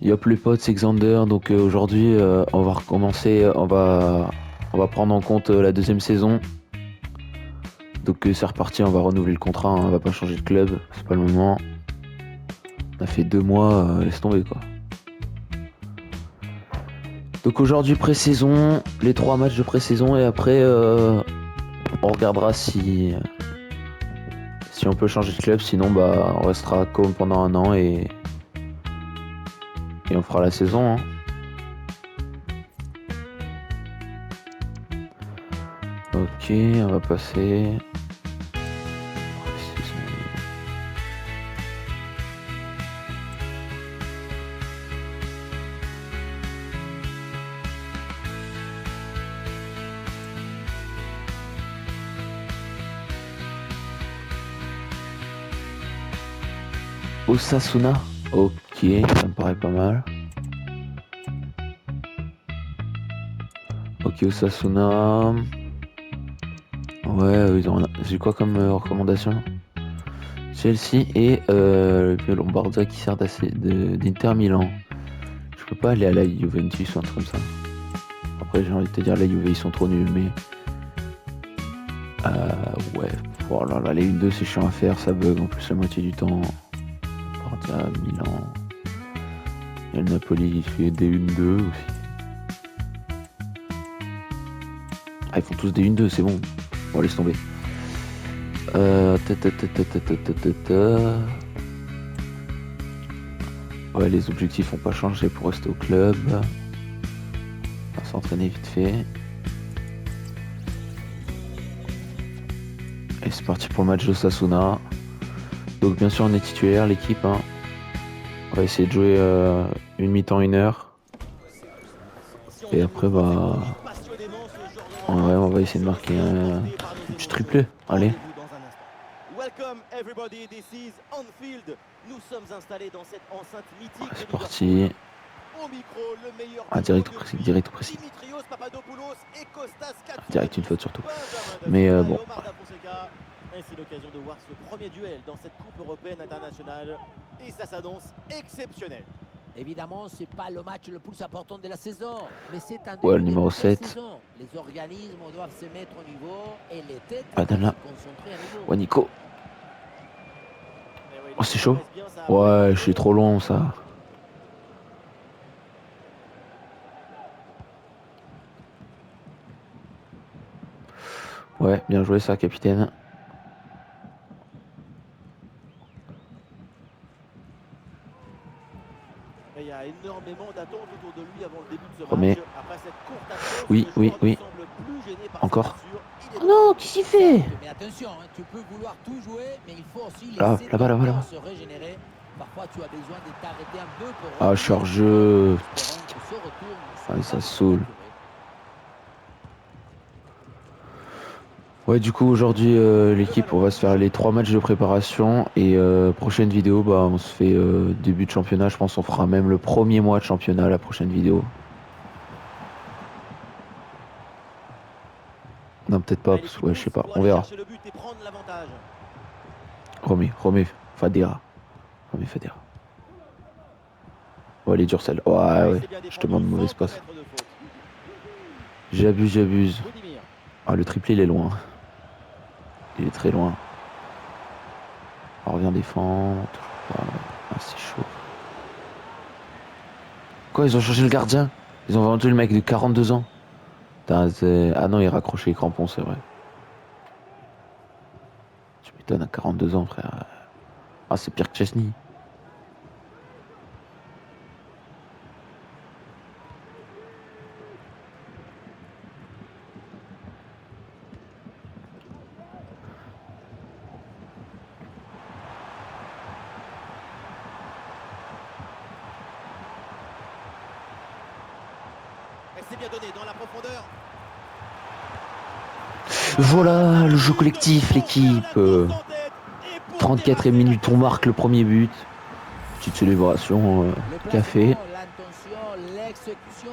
Yop les potes, c'est Xander. Donc aujourd'hui, on va recommencer. On va prendre en compte la deuxième saison. Donc c'est reparti, on va renouveler le contrat. On va pas changer de club, c'est pas le moment. On a fait 2 mois, laisse tomber quoi. Donc aujourd'hui pré-saison, les 3 matchs de pré-saison et après on regardera si on peut changer de club. Sinon bah on restera à Com pendant un an et on fera la saison. Hein. Ok, on va passer. Osasuna, ok, ça me paraît pas mal. Ok, Osasuna. Ouais, j'ai quoi comme recommandation? Chelsea et le Lombardia qui sert d'Inter Milan. Je peux pas aller à la Juventus ou un truc comme ça. Après, j'ai envie de te dire, la Juve, ils sont trop nuls, mais. Ouais. Oh là là, les 1-2, c'est chiant à faire, ça bug en plus la moitié du temps. Lombardia, Milan. Il y a le Napoli qui fait des 1-2 aussi. Ah, ils font tous des 1-2, c'est bon. Bon, laisse tomber. Ouais, les objectifs n'ont pas changé pour rester au club. On va s'entraîner vite fait. Et c'est parti pour le match d'Osasuna. Donc bien sûr on est titulaire l'équipe. Hein. On va essayer de jouer une mi-temps, 1 heure. Et après bah. Ouais, on va essayer de marquer un petit triplé. Allez. Welcome everybody, this is Anfield. Nous sommes installés dans cette enceinte mythique. C'est parti. Au micro, le meilleur direct au précis. Dimitrios Papadopoulos et Kostas Katsoukis. Direct une faute surtout. Mais bon. Ainsi l'occasion de voir ce premier duel dans cette Coupe européenne internationale. Et ça s'annonce exceptionnel. Évidemment, c'est pas le match le plus important de la saison, mais c'est un le début numéro de 7. saison. Les organismes doivent se mettre au niveau et les têtes doivent se concentrer à niveau. Ouais, Nico. Oh, c'est chaud. Ouais, je suis trop long, ça. Ouais, bien joué ça, capitaine. Il y a énormément d'attentes autour de lui avant le début de ce Remets. match. Après cette courte absence, Oui. semble plus gêné par encore. oh non, qu'est-ce qu'il fait? Mais attention, hein, tu peux vouloir tout jouer, mais il faut aussi laisser là-bas. se régénérer. Parfois, tu as besoin de t'arrêter un peu pour... Ah, je suis hors jeu. Ah, ça saoule. Ouais, du coup, aujourd'hui, l'équipe, on va se faire les 3 matchs de préparation. Et prochaine vidéo, bah, on se fait début de championnat. Je pense qu'on fera même le premier mois de championnat, la prochaine vidéo. Non, peut-être pas, parce que ouais, je sais pas. On verra. Remets, Fadera. Oh, elle est dure celle. Ouais. Je te demande de mauvaise passe. J'abuse. Ah, le triplé, il est loin. Il est très loin. On revient défendre. Ah, c'est chaud. Quoi, ils ont changé le gardien? Ils ont vendu le mec de 42 ans. Ah non, il a raccroché les crampons, c'est vrai. Tu m'étonnes, à 42 ans, frère. Ah, c'est pire que Chesney. C'est bien donné dans la profondeur. Voilà, le jeu collectif, l'équipe. 34e minute, on marque le premier but. Petite célébration, café. L'intention, l'exécution,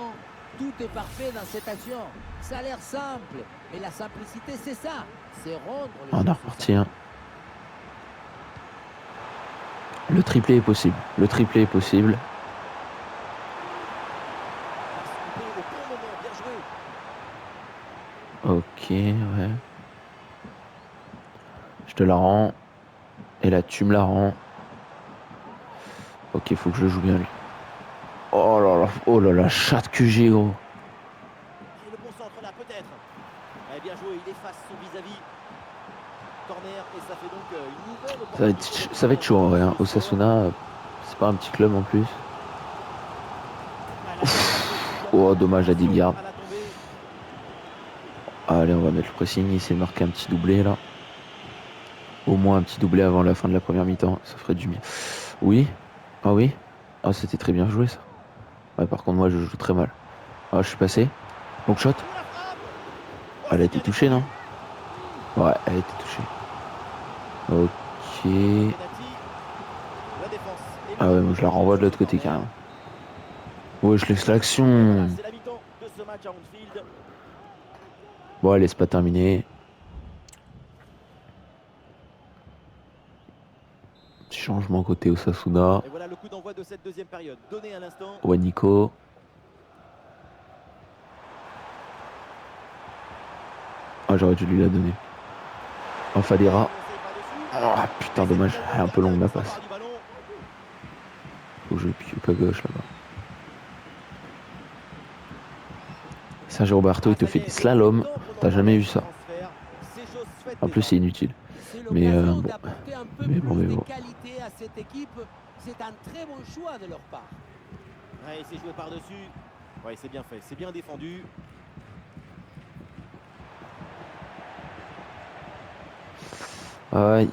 tout est parfait dans cette action. Ça a l'air simple, mais la simplicité, c'est ça. C'est rendre le On est reparti. Hein. Le triplé est possible. Ok, ouais. Je te la rends. Et là, tu me la rends. Ok, faut que je le joue bien, lui. Oh là là, chatte que j'ai, gros. Et le bon centre là, peut-être. Bien joué, il efface son vis-à-vis. Corner, et ça fait donc une nouvelle opportunité. Ça va être chaud, en vrai. Hein. Osasuna, c'est pas un petit club en plus. Oh, dommage à Dilliard. Allez, on va mettre le pressing. Il s'est marqué un petit doublé, là. Au moins un petit doublé avant la fin de la première mi-temps. Ça ferait du bien. Oui. Ah oui. Ah, c'était très bien joué, ça. Ouais, par contre, moi, je joue très mal. Ah, je suis passé. Long shot. Elle a été touchée, non? Ouais, elle a été touchée. Ok. Ah ouais, moi je la renvoie de l'autre côté carrément. Ouais, je laisse l'action. C'est la mi-temps de ce match à Anfield. Bon, allez, c'est pas terminé. Petit changement côté Osasuna. Et voilà le coup d'envoi de cette deuxième période. Donné à l'instant. Ouais, Nico. Ah, j'aurais dû lui la donner. Oh, Fadera. Oh, putain, dommage. Elle est un peu longue la passe. Faut que je pique à gauche là-bas. Sergio Roberto, il te fait des slaloms. T'as jamais vu ça. En plus, c'est inutile. Mais bon. Mais bon. Qualité à cette équipe, c'est un très bon choix de leur part. Ouais, c'est joué par-dessus. Ouais, c'est bien fait, c'est bien défendu.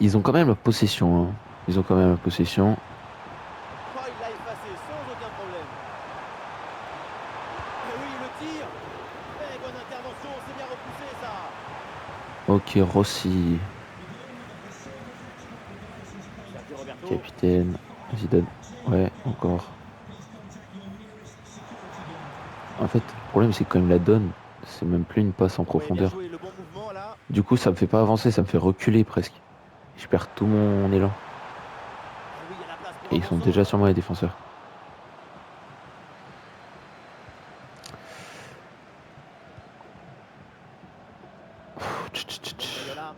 Ils ont quand même la possession. Hein. Ils ont quand même la possession. Oh, il l'a effacé sans aucun problème. Et oui, le tir. Eh, bonne intervention, c'est bien repoussé ça. Ok, Rossi. Sergio Roberto. Capitaine. Zidane. Ouais, encore. En fait, le problème, c'est que quand il me la donne, c'est même plus une passe en profondeur. Ouais, bien joué, le bon mouvement, là. Du coup, ça me fait pas avancer, ça me fait reculer presque. Je perds tout mon élan. Oui, il y a la place pour Et un ils bon sont centre. déjà sur moi, les défenseurs. Voilà.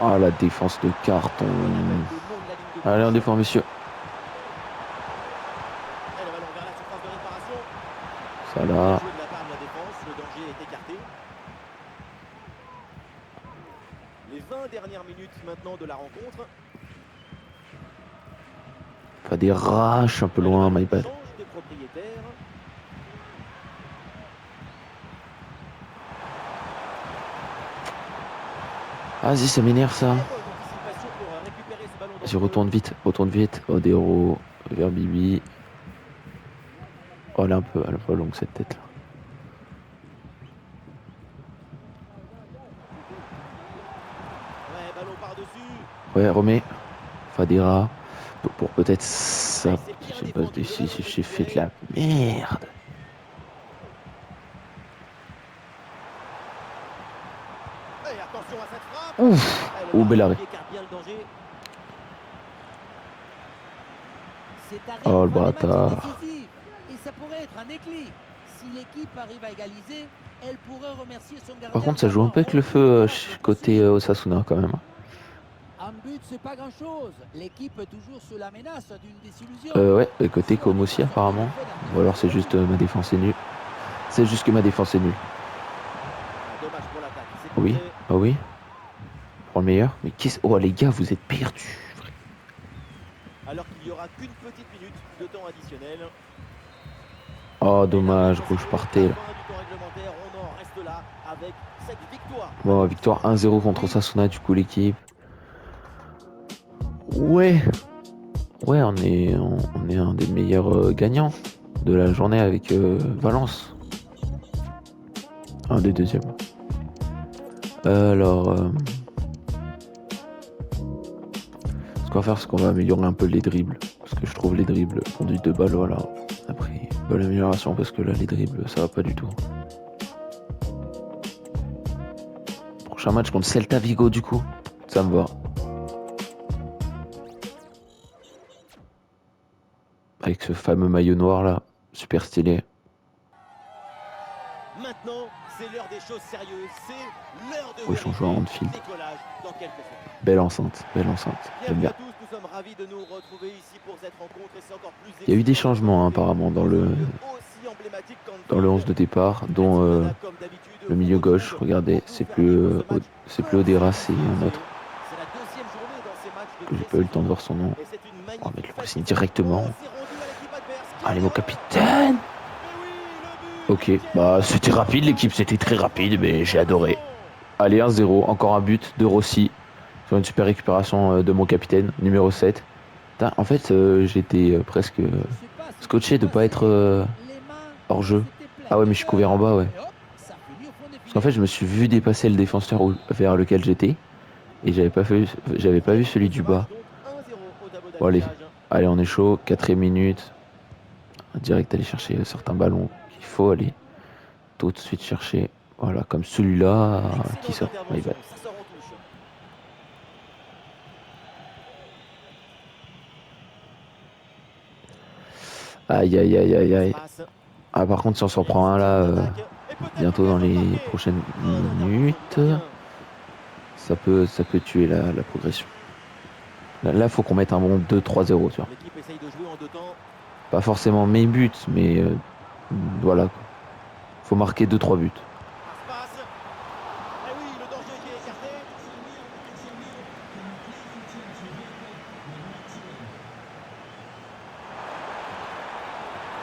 Ah, la défense de carton. Bon appel le long de la ligne de Allez, on touche. défend, messieurs. Et le ballon vers la surface de réparation. Ça Bien là. joué de la part de la défense, le danger est écarté. Les 20 dernières minutes maintenant de la rencontre. Pas des raches un peu loin, my bad. Change de propriétaire. Vas-y, ça m'énerve ça. Très bonne anticipation pour récupérer ce ballon Vas-y, dangereux. retourne vite. Odero vers Bibi. Oh, elle est un peu longue cette tête là. Ouais, ballon par-dessus. Ouais, Romé. Fadera. Pour peut-être ça. Et c'est bien Je sais pas défendu, le si ballon j'ai fait de récupéré. la merde. Et attention à cette frappe. Ouf. Et le Oh, ballon bel arrêt. qui écarte bien le danger. Cet arrêt Oh, le prend le match bâtard. décisif. Et ça pourrait être un déclic. Si l'équipe arrive à égaliser, elle pourrait remercier son gardien. Par contre, ça joue un peu avec le feu côté Osasuna quand même. Un but, c'est pas grand-chose. L'équipe est toujours sous la menace d'une désillusion. Ouais, et côté comme aussi apparemment. Ou alors c'est juste ma défense est nulle. C'est juste que ma défense est nulle. Dommage pour l'attaque. C'est Oui, contré. ah oui. Pour le meilleur. Mais qu'est-ce. Oh les gars, vous êtes perdus. Alors qu'il n'y aura qu'une petite minute de temps additionnel. Oh dommage, gros, je partais là. Fin du temps réglementaire, on en reste là avec cette victoire. Bon, victoire 1-0 contre Osasuna, du coup l'équipe. Ouais. Ouais, on est un des meilleurs gagnants de la journée avec Valence. Un des deuxièmes. Alors, ce qu'on va faire, c'est qu'on va améliorer un peu les dribbles. Parce que je trouve les dribbles, conduite de balle, voilà. Après, bonne amélioration parce que là, les dribbles, ça va pas du tout. Prochain match contre Celta Vigo, du coup. Ça me va. Avec ce fameux maillot noir là, super stylé. maintenant, c'est l'heure des choses sérieuses. C'est l'heure de Oh, ils sont joués en handfield. décollage dans quelques secondes. Belle enceinte, belle enceinte. J'aime Bienvenue bien. à tous, nous sommes ravis de nous retrouver ici pour cette rencontre et c'est encore plus Il y a eu des excitant de changements retrouver apparemment des hommes aussi emblématiques dans le qu'Anfield. 11 de départ, dont Voilà, comme d'habitude, le vous milieu retrouve gauche. Regardez, pour c'est vous faire vivre ce match c'est plus comme Odera, c'est c'est un autre c'est la deuxième journée dans ces matchs de que j'ai pas eu le temps de voir son nom. et c'est une On va magnifique mettre le fête pressing qui s'annonce. directement. Oh, c'est rendu à l'équipe adverse. Allez Quelle mon erreur. capitaine. Mais oui, le but. Ok, bah c'était rapide l'équipe, c'était très rapide, mais j'ai adoré. Allez 1-0, encore un but de Rossi sur une super récupération de mon capitaine, numéro 7. Putain, en fait, j'étais presque scotché de pas être hors jeu. Ah ouais, mais je suis couvert en bas, ouais. Parce qu'en fait, je me suis vu dépasser le défenseur vers lequel j'étais et j'avais pas vu celui du bas. Bon allez, allez on est chaud, 4ème minute. Direct aller chercher certains ballons qu'il faut aller tout de suite chercher. Voilà, comme celui-là qui sort. My bad. Aïe aïe aïe aïe aïe. Ah par contre si on s'en prend un là bientôt dans les prochaines minutes, ça peut tuer la progression. Là faut qu'on mette un bon 2-3-0 tu vois. Pas forcément mes buts mais voilà quoi. Faut marquer 2-3 buts.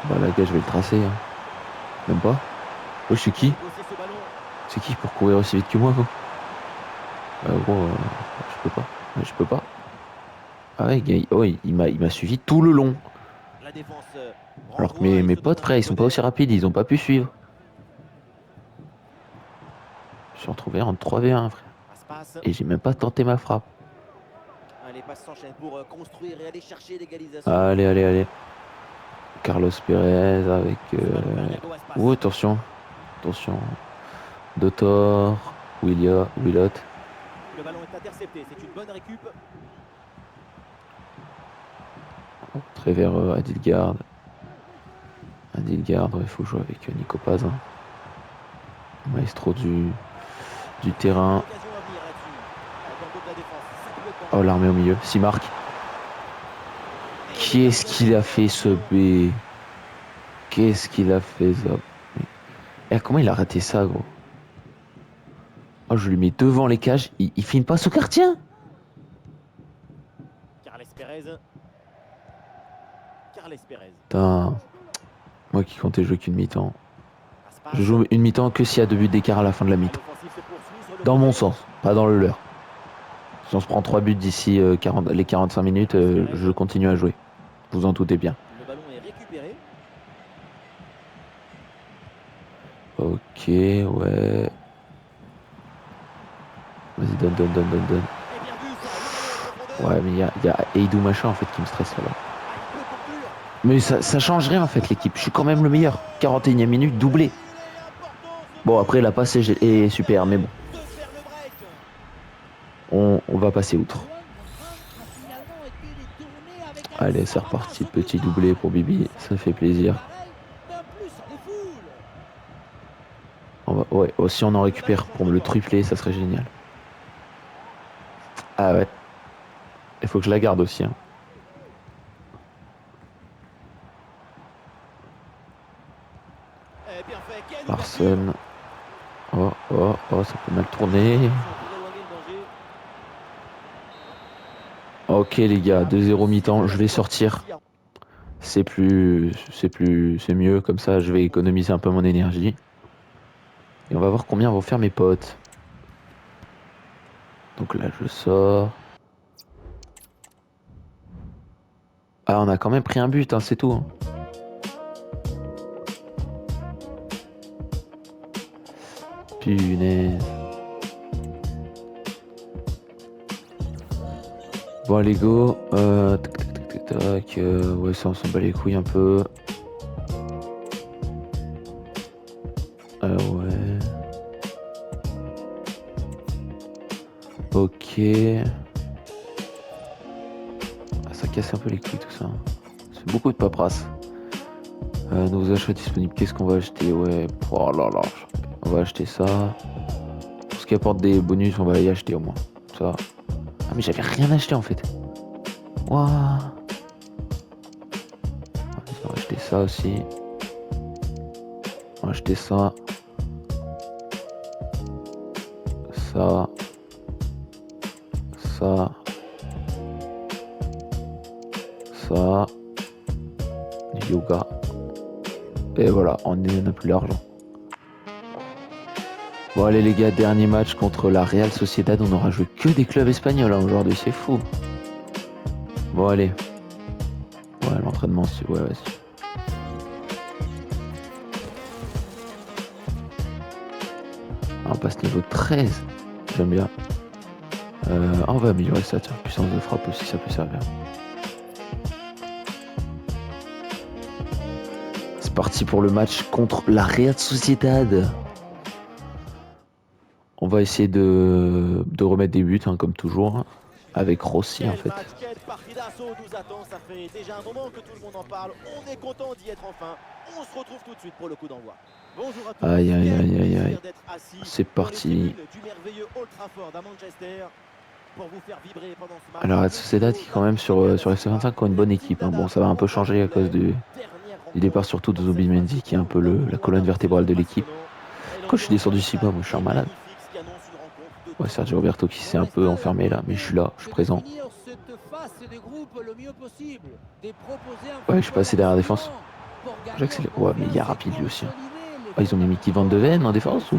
Bah là gars je vais le tracer hein. Même pas. Oh je suis qui? C'est qui pour courir aussi vite que moi quoi? Gros je peux pas. Je peux pas. Ah ouais gars, oh, il m'a suivi tout le long. Alors que mes potes frère ils sont pas aussi rapides, ils ont pas pu suivre. Je suis retrouvé en 3v1 frère. Et j'ai même pas tenté ma frappe. Les passes s'enchaînent pour construire et aller chercher l'égalisation. Allez allez allez. Carlos Pérez avec oh attention. Attention. Dotor, Willot. Le ballon est intercepté, c'est une bonne récup. Très vers Adilgard. Adilgard, il faut jouer avec Nico Paz. Hein. Maestro du terrain. Oh l'armée au milieu, Simark. Qu'est-ce qu'il a fait ce B? Qu'est-ce qu'il a fait ça? Et comment il a raté ça gros? Oh je lui mets devant les cages, il filme pas ce quartier. Carles Pérez. Putain. Moi qui comptais jouer qu'une mi-temps. Je joue une mi-temps que s'il y a 2 buts d'écart à la fin de la mi-temps. Dans mon sens, pas dans le leur. Si on se prend 3 buts d'ici les 45 minutes, je continue à jouer. Vous en doutez bien. Le ballon est récupéré. Ok, ouais. Vas-y, donne. Ouais, mais il y a Eidou machin en fait qui me stresse là-bas. Mais ça change rien en fait l'équipe. Je suis quand même le meilleur. 41e minute, doublé. Bon, après la passe est super, mais bon. On va passer outre. Allez, c'est reparti. Petit doublé pour Bibi. Ça fait plaisir. Ouais, si on en récupère pour me le tripler, ça serait génial. Ah ouais. Il faut que je la garde aussi. Hein. Larson. Oh, ça peut mal tourner. Ok les gars, 2-0 mi-temps, je vais sortir. C'est mieux, comme ça je vais économiser un peu mon énergie. Et on va voir combien vont faire mes potes. Donc là je sors. Ah on a quand même pris un but, hein, c'est tout. Hein. Punaise. Bon allez go. Tac. Ouais ça on s'en bat les couilles un peu. Ouais. Ok. Ah, ça casse un peu les couilles tout ça. C'est beaucoup de paperasse. Nouveaux achats disponibles. Qu'est-ce qu'on va acheter? Ouais. Oh là là. On va acheter ça. Tout ce qui apporte des bonus, on va y acheter au moins. Ça. Ah mais j'avais rien acheté en fait. Waouh. On va acheter ça aussi. On va acheter ça. Ça. Ça. Ça. Du yoga. Et voilà, on n'a plus l'argent. Bon allez les gars, dernier match contre la Real Sociedad. On aura joué que des clubs espagnols hein, aujourd'hui, c'est fou. Bon allez. Ouais, l'entraînement, c'est... Ouais, vas-y. On passe niveau 13. J'aime bien. On va améliorer ça, tiens. Puissance de frappe aussi, ça peut servir. C'est parti pour le match contre la Real Sociedad. On va essayer de remettre des buts, hein, comme toujours, avec Rossi en fait. Quelle partie d'assaut nous attend, ça fait déjà un moment que tout le monde en parle. On est content d'y être enfin. On se retrouve tout de suite pour le coup d'envoi. Bonjour à tous. Aïe aïe aïe aïe aïe. C'est parti. Alors la Sociedad qui quand même sur FC25 a une bonne équipe. Hein. Bon ça va un peu changer à cause du départ surtout de Zubimendi qui est un peu la colonne vertébrale de l'équipe. Quand je suis descendu si bas, moi je suis un malade. Ouais, Sergio Roberto qui s'est un peu enfermé là, mais je suis là, je suis présent. Ouais, je suis passé derrière la défense. J'accélère. Ouais, mais il y a rapide lui aussi. Ah, ils ont mis Mickey Van de Ven en défense ou...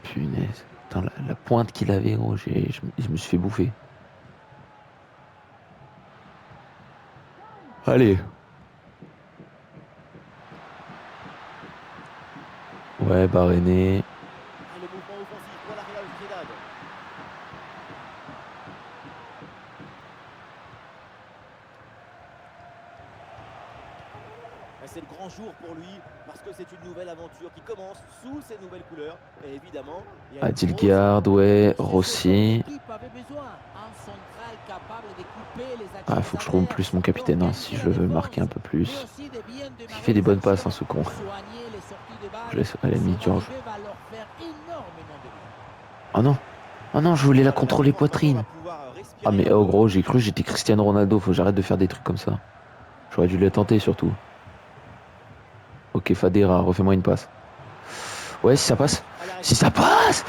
Punaise. Putain, la pointe qu'il avait, gros, je me suis fait bouffer. Allez. Ouais, Baréné. C'est le grand jour pour lui parce que c'est une nouvelle aventure qui commence sous ces nouvelles couleurs. Et évidemment, Adilgard, ouais, Rossi. Ah, faut que je trouve plus mon capitaine hein, si je veux marquer un peu plus. Il fait des bonnes passes, hein, ce con. Je laisse à la limite Georges. Oh non, oh non, je voulais la contrôler poitrine. Ah mais oh gros, j'ai cru que j'étais Cristiano Ronaldo, faut que j'arrête de faire des trucs comme ça. J'aurais dû la tenter surtout. Ok, Fadera, refais-moi une passe. Ouais, si ça passe. Si ça passe.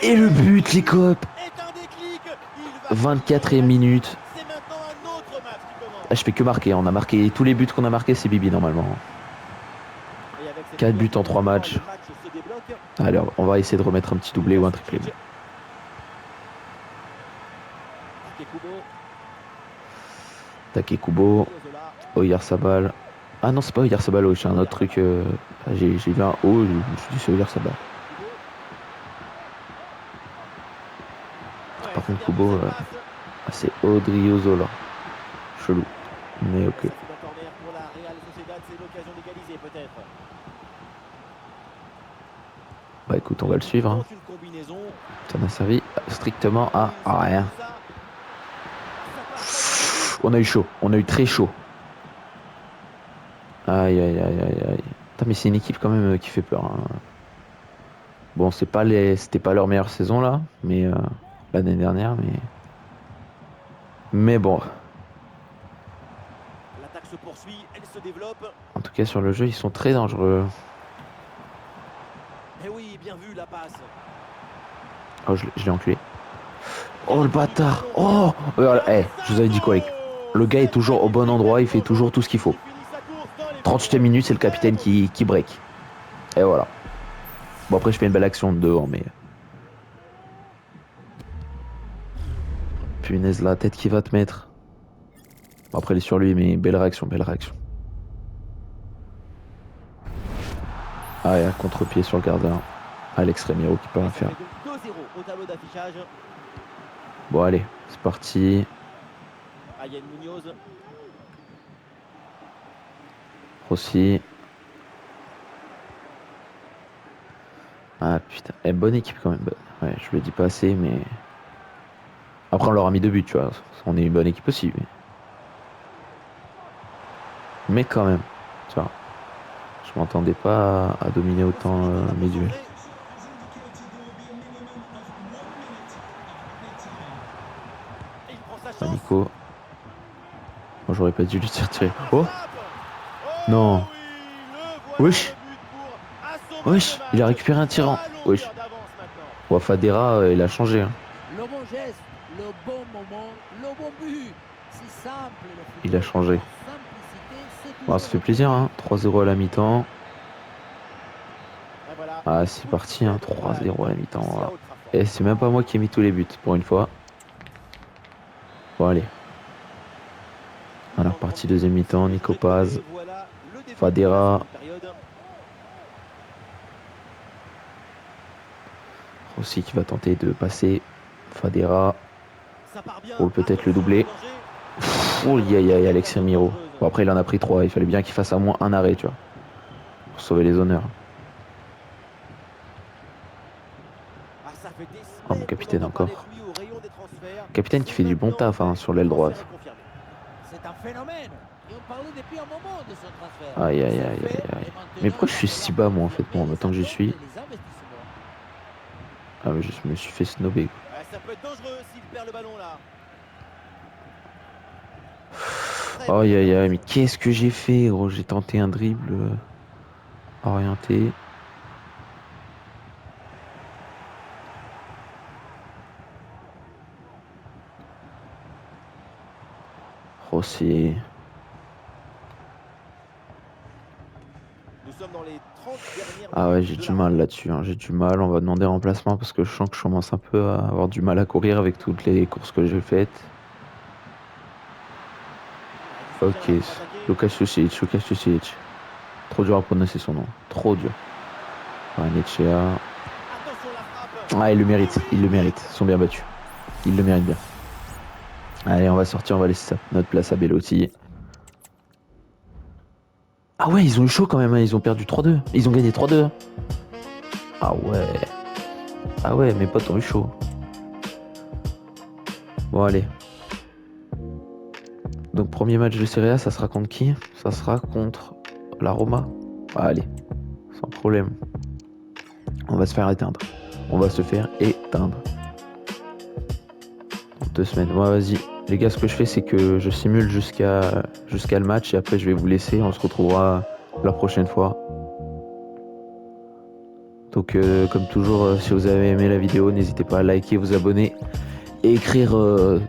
Et le but, les copes. 24e minute. Ah, je fais que marquer. On a marqué tous les buts qu'on a marqués, c'est Bibi normalement. 4 buts en 3 matchs. Alors, on va essayer de remettre un petit doublé ou un triplé. Takekubo. Oyarzabal. Ah non, c'est pas Oyarzabal, c'est un autre truc. J'ai vu un O, je me suis dit c'est Oyarzabal. Par contre, Kubo, c'est Odriozola. Chelou. Mais ok. Bah écoute, on va le suivre. Hein. Ça n'a servi strictement à rien. On a eu chaud, on a eu très chaud. Aïe aïe aïe aïe aïe. Putain, mais c'est une équipe quand même qui fait peur. Hein. Bon, c'était pas leur meilleure saison là, mais l'année dernière, mais bon. L'attaque se poursuit, elle se développe. En tout cas, sur le jeu, ils sont très dangereux. Eh oui, bien vu la passe. Oh, je l'ai enculé. Oh le bâtard. Oh, voilà. Je vous avais dit quoi, le gars est toujours au bon endroit, il fait toujours tout ce qu'il faut. 38e minute, c'est le capitaine qui break. Et voilà. Bon, après, je fais une belle action de devant, mais. Punaise, la tête qui va te mettre. Bon, après, elle est sur lui, mais belle réaction, belle réaction. Ah, il y a un contre-pied sur le gardien. Alex Remiro qui peut rien faire. Bon, allez, c'est parti. Rossi. Ah putain, bonne équipe quand même. Ouais, je le dis pas assez, mais. Après, on leur a mis 2 buts, tu vois. On est une bonne équipe aussi. Mais... Mais quand même, tu vois, je m'entendais pas à dominer autant mes duels. Et il prend sa Ah, chance. Nico. Moi, j'aurais pas dû lui tirer. La Oh frappe. Oh non. oui, le voilà Wesh. le but pour assommer Wesh. le Il a match récupéré un tirant. à Wesh. longueur d'avance maintenant. Ouais, Fadera, il a changé. Hein. Le bon geste, le bon moment, le bon but. C'est simple le Il a football. changé. La simplicité, c'est Bon, toujours ça fait le plaisir, premier. hein. 3-0 à la mi-temps. Et voilà, Ah, le c'est coup de parti, sifflet hein. donc pour la 3-0 à la mi-temps mi-temps. ici à Voilà. Old Trafford. Et c'est même pas moi qui ai mis tous les buts, pour une fois. Bon, allez. On est reparti deuxième mi-temps. Nico Paz. Voilà le début Fadera. de la seconde période. Rossi qui va tenter de passer. Fadera. Ça part bien. Pour peut-être le Attention, doubler. danger. Oh, Ballon y a dans Alex une zone Remiro. dangereuse. Bon, après, il en a pris 3. Il fallait bien qu'il fasse à moins un arrêt, tu vois. Pour sauver les honneurs. Ah, ça fait des Oh, mon semaines capitaine qu'on entend parler encore. de lui au rayon des transferts. Capitaine qui C'est fait du bon maintenant taf hein, fait. sur Le l'aile transfert droite. est confirmé. C'est un phénomène. Et on parlait depuis un moment de son transfert. Aïe, aïe, C'est aïe, fait, aïe, aïe. et maintenant, Mais pourquoi il je va suis falloir si bas, moi, en fait? confirmer Bon, les tant que j'y attentes suis. et les investissements. Ah, mais je me suis fait snobber. Ah, ça peut être dangereux s'il perd le ballon là. Très bonne Aïe, aïe, aïe. Mais intervention. qu'est-ce que j'ai fait, gros? J'ai tenté un dribble orienté. Rossi. Nous sommes dans les 30 dernières Ah ouais, minutes j'ai de du la mal rencontre. là-dessus. Hein. J'ai du mal. On va demander un remplacement parce que je sens que je commence un peu à avoir du mal à courir avec toutes les courses que j'ai faites. Ah, il dit c'est Ok. bien là pour attaquer. Lukas Susic. Trop dur à prononcer son nom. Trop dur. Barnechea. Attention la frappe. Ah, il le Et mérite. oui, Ils le méritent. Ils sont bien battus. Ils le méritent bien. Allez, on va sortir. On va laisser notre place à Belotti. Ah ouais, ils ont eu chaud quand même. Hein. Ils ont perdu 3-2. Ils ont gagné 3-2. Ah ouais. Ah ouais, mes potes ont eu chaud. Bon, allez. Donc, premier match de Serie A, ça sera contre qui? Ça sera contre la Roma. Ah, allez, sans problème. On va se faire éteindre. On va se faire éteindre. Dans 2 semaines. Bon, vas-y. Les gars, ce que je fais, c'est que je simule jusqu'à le match et après, je vais vous laisser. On se retrouvera la prochaine fois. Donc, comme toujours, si vous avez aimé la vidéo, n'hésitez pas à liker, vous abonner et écrire ce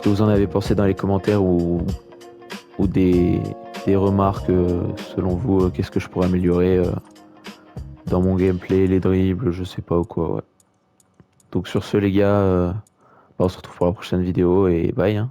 que vous en avez pensé dans les commentaires ou des remarques selon vous, qu'est-ce que je pourrais améliorer dans mon gameplay, les dribbles, je sais pas ou quoi. Ouais. Donc sur ce les gars, on se retrouve pour la prochaine vidéo et bye. Hein.